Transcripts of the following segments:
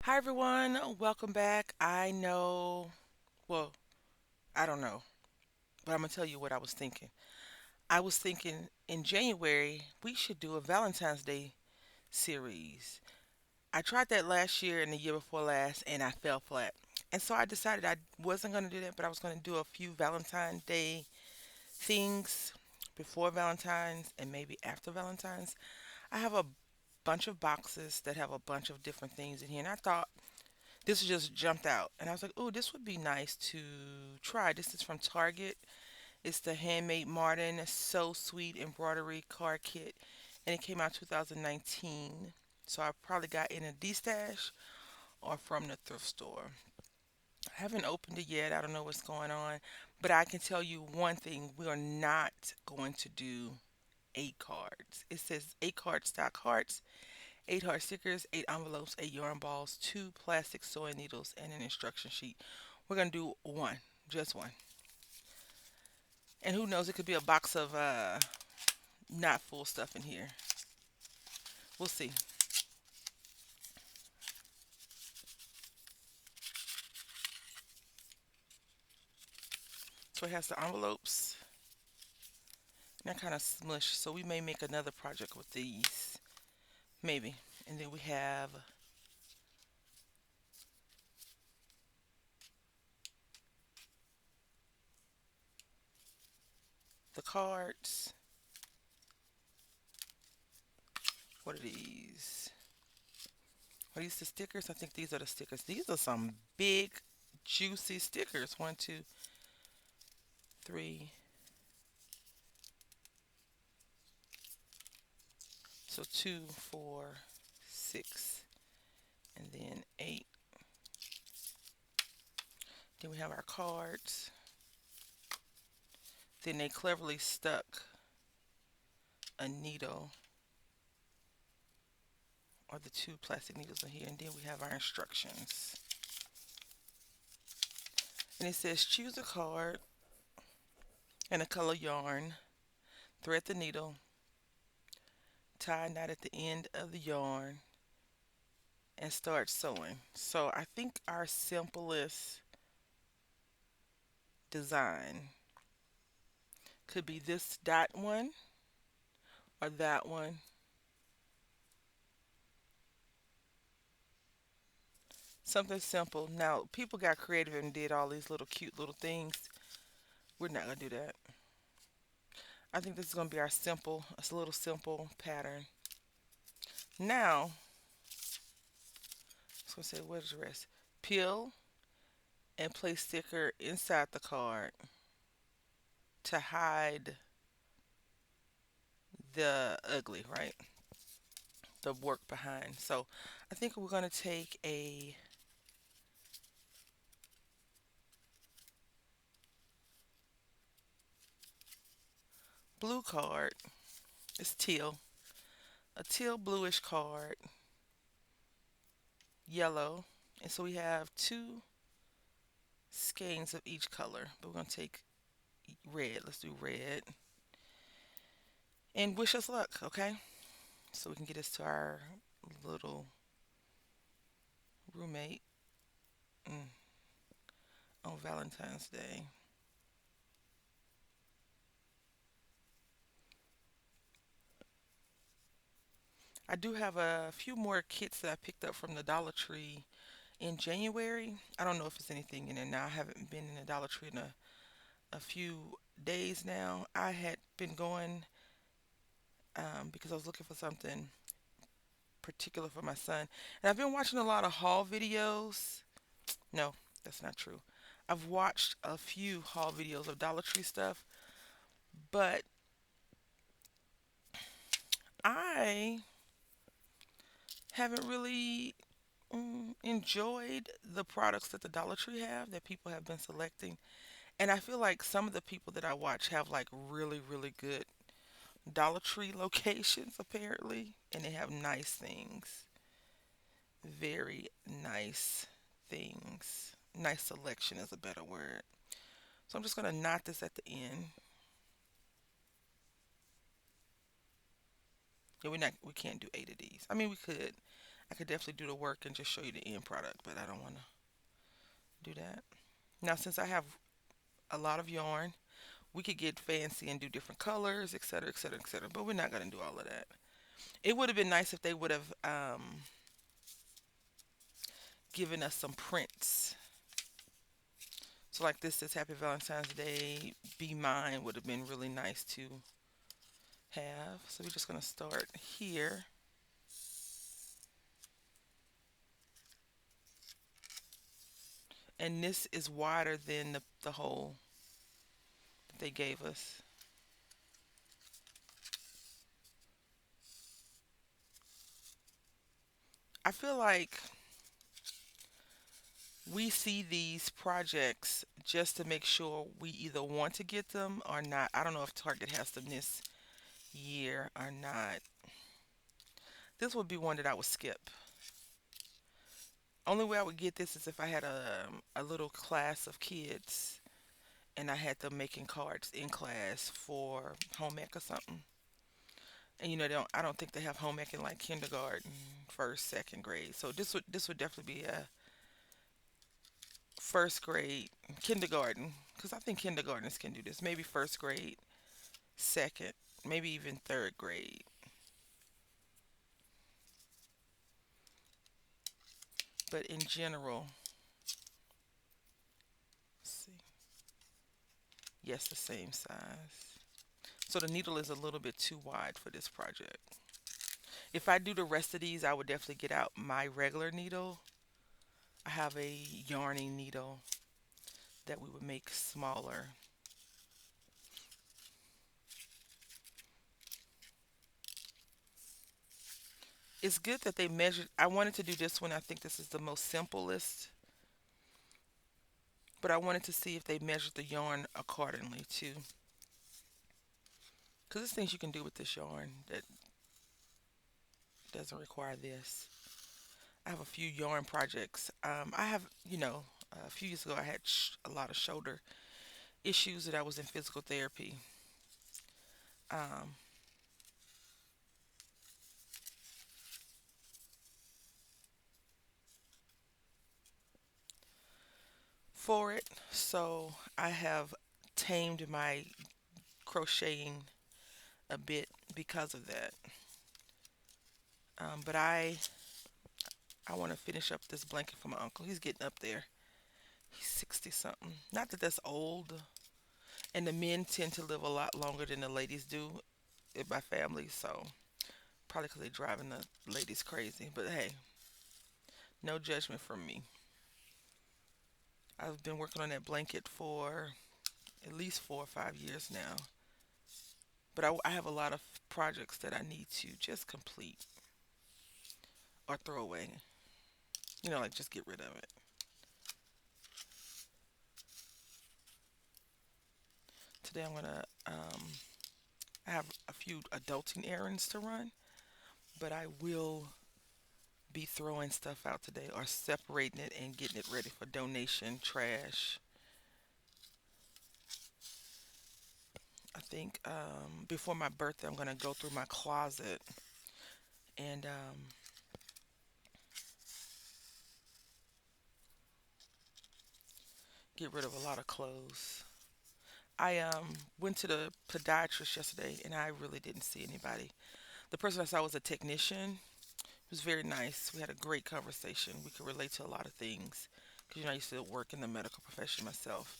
Hi everyone, welcome back. Well, I don't know, but I'm gonna tell you what I was thinking. I was thinking in January we should do a Valentine's Day series. I tried that last year and the year before last, and I fell flat. And so I decided I wasn't gonna do that, but I was gonna do a few Valentine's Day things before Valentine's and maybe after Valentine's. I have a bunch of boxes that have a bunch of different things in here, and I thought this just jumped out, and I was like, "Oh, this would be nice to try." This is from Target. It's the Handmade Martin So Sweet embroidery card kit, and it came out 2019. So I probably got in a D stash or from the thrift store. I haven't opened it yet. I don't know what's going on, but I can tell you one thing: we are not going to do 8 cards. It says 8 card stock hearts, 8 heart stickers, 8 envelopes, 8 yarn balls, 2 plastic sewing needles, and an instruction sheet. We're gonna do one, just one. And who knows, it could be a box of not full stuff in here. We'll see. So it has the envelopes, and they're kind of smushed. So we may make another project with these, maybe. And then we have the cards. What are these? Are these the stickers? I think these are the stickers. These are some big, juicy stickers. One, two, three. So two, four, six, and then eight. Then we have our cards. Then they cleverly stuck a needle or the 2 plastic needles in here. And then we have our instructions. And it says choose a card and a color yarn, thread the needle, tie a knot at the end of the yarn, and start sewing. So I think our simplest design could be this dot one or that one. Something simple. Now, people got creative and did all these little cute little things. We're not going to do that. I think this is going to be our simple, a little simple pattern. Now, it's going to say, what is the rest? Peel and place sticker inside the card to hide the ugly, right? The work behind. So I think we're going to take a blue card. It's teal. A teal bluish card. Yellow. And so we have two skeins of each color. But we're going to take red. Let's do red. And wish us luck, okay? So we can get us to our little roommate mm, on Valentine's Day. I do have a few more kits that I picked up from the Dollar Tree in January. I don't know if there's anything in there now. I haven't been in the Dollar Tree in a few days now. I had been going because I was looking for something particular for my son. And I've been watching a lot of haul videos. No, that's not true. I've watched a few haul videos of Dollar Tree stuff, but I haven't really enjoyed the products that the Dollar Tree have that people have been selecting. And I feel like some of the people that I watch have like really, really good Dollar Tree locations apparently, and they have nice things. Very nice things. Nice selection is a better word. So I'm just gonna knot this at the end. Yeah, we can't do 8 of these. I mean we could. I could definitely do the work and just show you the end product, but I don't want to do that. Now, since I have a lot of yarn, we could get fancy and do different colors, etc., etc., etc. But we're not going to do all of that. It would have been nice if they would have given us some prints. So, like this says Happy Valentine's Day, Be Mine would have been really nice to have. So, we're just going to start here. And this is wider than the hole that they gave us. I feel like we see these projects just to make sure we either want to get them or not. I don't know if Target has them this year or not. This would be one that I would skip. Only way I would get this is if I had a little class of kids and I had them making cards in class for home ec or something. And I don't think they have home ec in like kindergarten, first, second grade. So this would definitely be a first grade, kindergarten, because I think kindergartners can do this. Maybe first grade, second, maybe even third grade. But in general, let's see. Yes, the same size. So the needle is a little bit too wide for this project. If I do the rest of these, I would definitely get out my regular needle. I have a yarning needle that we would make smaller. It's good that they measured. I wanted to do this one. I think this is the most simplest, but I wanted to see if they measured the yarn accordingly too. Because there's things you can do with this yarn that doesn't require this. I have a few yarn projects. I have, a few years ago I had a lot of shoulder issues that I was in physical therapy. Um, for it. So I have tamed my crocheting a bit because of that. But I want to finish up this blanket for my uncle. He's getting up there. He's 60 something. Not that that's old. And the men tend to live a lot longer than the ladies do in my family. So probably because they're driving the ladies crazy. But hey, no judgment from me. I've been working on that blanket for at least 4 or 5 years now. But I have a lot of projects that I need to just complete or throw away. Like just get rid of it. Today I'm gonna I have a few adulting errands to run, but I will be throwing stuff out today or separating it and getting it ready for donation trash. I think before my birthday I'm gonna go through my closet and get rid of a lot of clothes. I went to the podiatrist yesterday and I really didn't see anybody. The person I saw was a technician. It was very nice. We had a great conversation. We could relate to a lot of things because I used to work in the medical profession myself.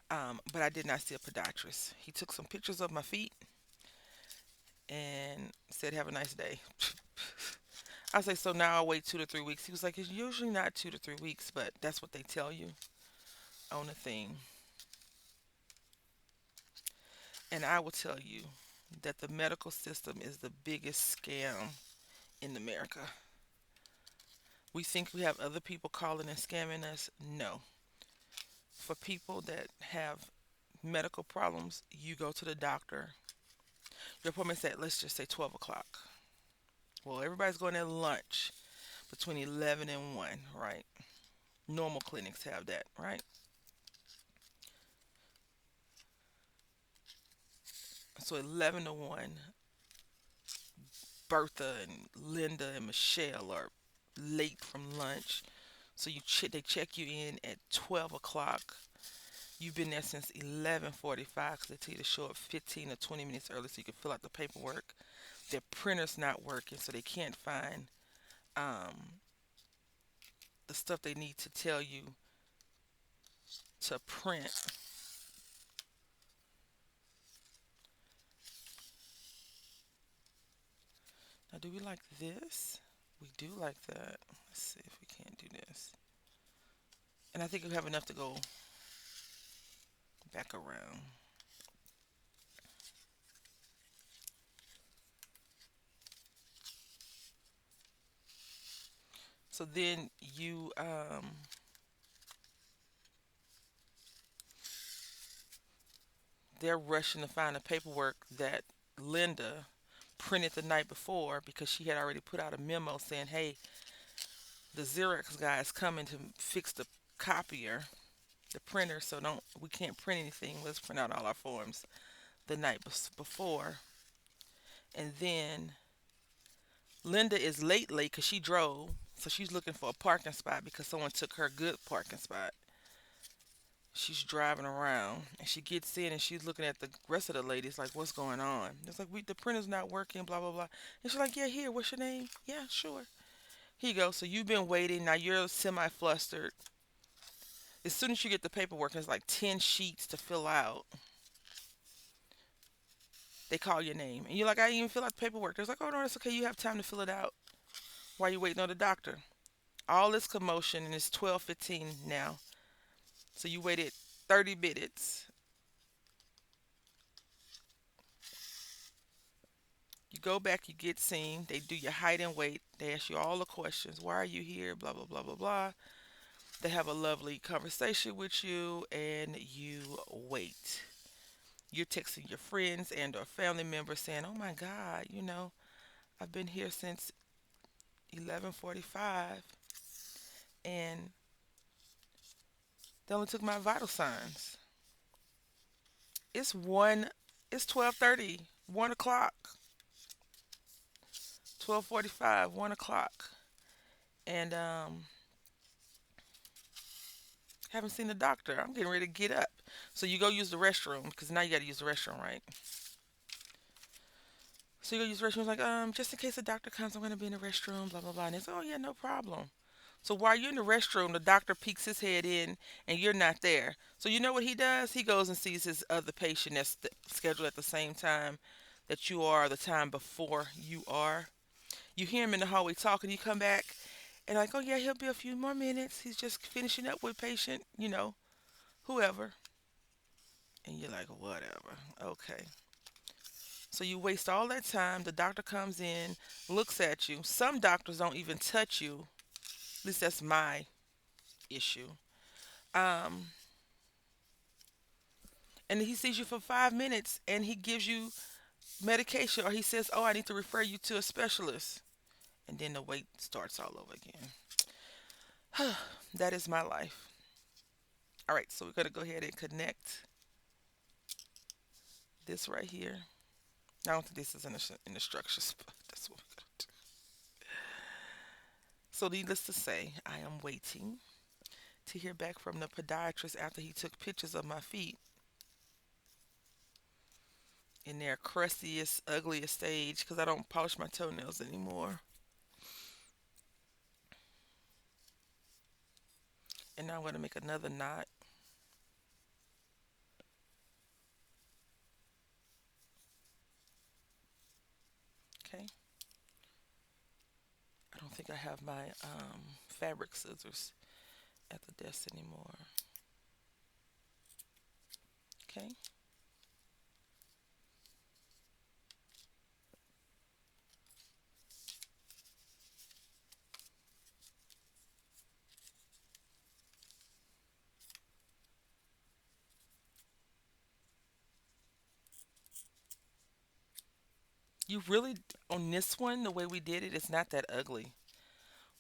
But I did not see a podiatrist. He took some pictures of my feet and said, "Have a nice day." I was like, "So now I'll wait 2 to 3 weeks." He was like, "It's usually not 2 to 3 weeks, but that's what they tell you on the thing." And I will tell you that the medical system is the biggest scam in America. We think we have other people calling and scamming us. No. For people that have medical problems, you go to the doctor. Your appointment's at, let's just say, 12 o'clock. Well, everybody's going at lunch between 11 and 1, right? Normal clinics have that, right? So 11 to 1, Bertha and Linda and Michelle are late from lunch. So they check you in at 12 o'clock. You've been there since 11:45 because they tell you to show up 15 or 20 minutes early so you can fill out the paperwork. Their printer's not working, so they can't find um, the stuff they need to tell you to print. Now, do we like this? We do like that. Let's see if we can't do this. And I think we have enough to go back around. So then they're rushing to find the paperwork that Linda printed the night before because she had already put out a memo saying, "Hey, the Xerox guy is coming to fix the copier, the printer, so don't we can't print anything. Let's print out all our forms the night before." And then Linda is late because she drove, so she's looking for a parking spot because someone took her good parking spot. She's driving around and she gets in and she's looking at the rest of the ladies like, what's going on? It's like, the printer's not working, blah blah blah. And she's like, yeah, here, what's your name? Yeah, sure. Here you go. So you've been waiting. Now you're semi flustered. As soon as you get the paperwork, it's like 10 sheets to fill out. They call your name and you're like, I didn't even fill out the paperwork. They're like, oh no, that's okay. You have time to fill it out while you're waiting on the doctor. All this commotion and it's 12:15 now. So you waited 30 minutes. You go back, you get seen. They do your height and weight. They ask you all the questions. Why are you here? Blah, blah, blah, blah, blah. They have a lovely conversation with you and you wait. You're texting your friends and or family members saying, oh my God, I've been here since 11:45 and they only took my vital signs. It's 1, it's 12:30, 1 o'clock, 12:45, 1 o'clock. And haven't seen the doctor. I'm getting ready to get up. So you go use the restroom because now you got to use the restroom, right? So you go use the restroom. Like, just in case the doctor comes, I'm going to be in the restroom, blah, blah, blah. And it's, oh, yeah, no problem. So while you're in the restroom, the doctor peeks his head in and you're not there. So you know what he does? He goes and sees his other patient that's scheduled at the same time that you are, the time before you are. You hear him in the hallway talking. You come back and like, oh, yeah, he'll be a few more minutes. He's just finishing up with patient, whoever. And you're like, whatever. Okay. So you waste all that time. The doctor comes in, looks at you. Some doctors don't even touch you. At least that's my issue. Um, and he sees you for 5 minutes and he gives you medication or he says, oh, I need to refer you to a specialist. And then the wait starts all over again. That is my life. All right, so we're going to go ahead and connect this right here. I don't think this is in the structures, but that's what we're going to do. So, needless to say, I am waiting to hear back from the podiatrist after he took pictures of my feet in their crustiest, ugliest stage because I don't polish my toenails anymore. And now I'm going to make another knot. Okay. I don't think I have my fabric scissors at the desk anymore. Okay. You really, on this one, the way we did it, it's not that ugly.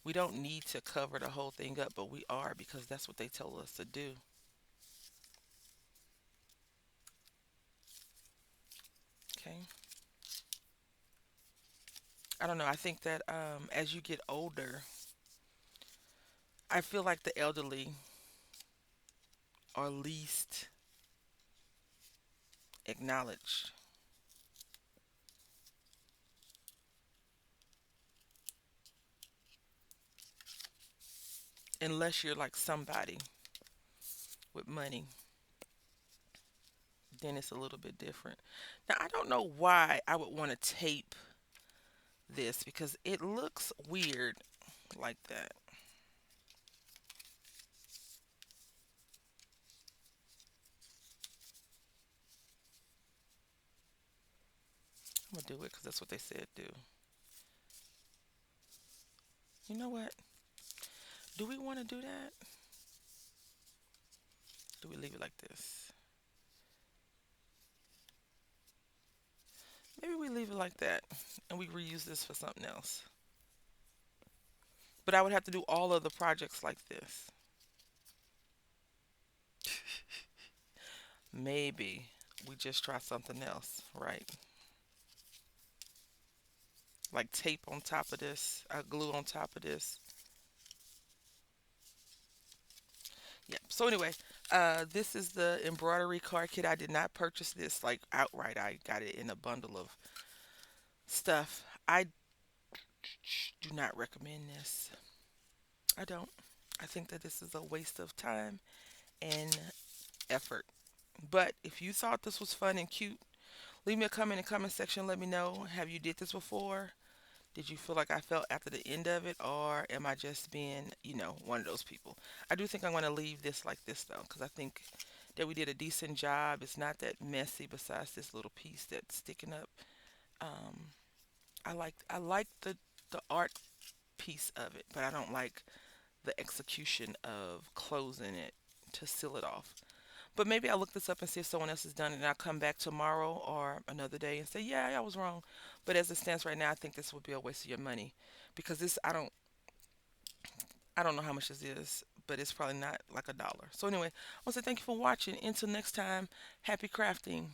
We don't need to cover the whole thing up, but we are because that's what they told us to do. Okay. I don't know. I think that as you get older, I feel like the elderly are least acknowledged unless you're like somebody with money. Then it's a little bit different. Now, I don't know why I would want to tape this because it looks weird like that. I'm gonna do it because that's what they said do. You know what? Do we want to do that? Do we leave it like this? Maybe we leave it like that and we reuse this for something else. But I would have to do all of the projects like this. Maybe we just try something else, right? Like tape on top of this, glue on top of this. Yeah. So anyway, this is the embroidery card kit. I did not purchase this like outright. I got it in a bundle of stuff. I do not recommend this. I don't. I think that this is a waste of time and effort. But if you thought this was fun and cute, leave me a comment in the comment section. Let me know. Have you did this before? Did you feel like I felt after the end of it, or am I just being, one of those people? I do think I'm going to leave this like this though, because I think that we did a decent job. It's not that messy. Besides this little piece that's sticking up, um, I like the art piece of it, but I don't like the execution of closing it to seal it off. But maybe I'll look this up and see if someone else has done it, and I'll come back tomorrow or another day and say, yeah, I was wrong. But as it stands right now, I think this would be a waste of your money because this I don't know how much this is, but it's probably not like $1. So anyway, I want to say thank you for watching. Until next time, happy crafting.